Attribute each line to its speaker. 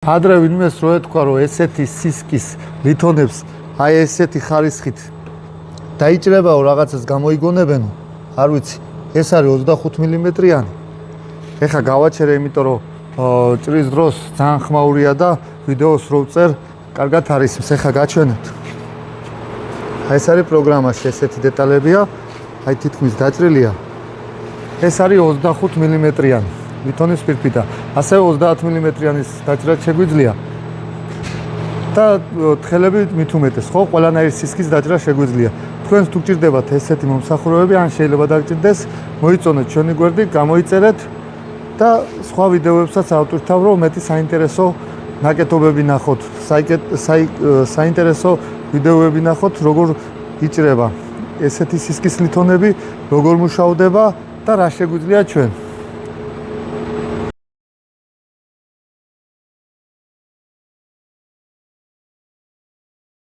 Speaker 1: ადრე ვინმეს რო ეთქვა რომ ესეთი სისკის ლითონებს აი ესეთი ხარისხით დაიჭრებაო რაღაცას გამოიგონებენო არ ვიცი ეს არის 25 მმ-იანი ეხა გავაჩერე იმიტომ რომ ჭრის დროს ძალიან ხმაურია და ვიდეოს რო ვწერ კარგად არის ეხა გაჩვენებთ აი ეს არის პროგრამაში ესეთი დეტალებია აი თითქმის დაჭრილია ეს არის 25 მმ-იანი ლითონის ფირფიტა ასევე 30 მმ-яნის დაჭრა შეგვიძლია და თხელები მით უმეტეს ხო ყველანაირი სისქის დაჭრა შეგვიძლია თქვენს თუ გჭირდებათ ესეთი მომსახურებები ან შეიძლება დაგჭირდეს მოიწონეთ ჩვენი გვერდი გამოიწერეთ და სხვა ვიდეოებსაც ავტვირთავ რომ მეტი საინტერესო ნაკეთობები ნახოთ საინტერესო ვიდეოები ნახოთ როგორ იჭრება ესეთი სისქის ლითონები როგორ მუშაობდება და რა შეგვიძლია ჩვენ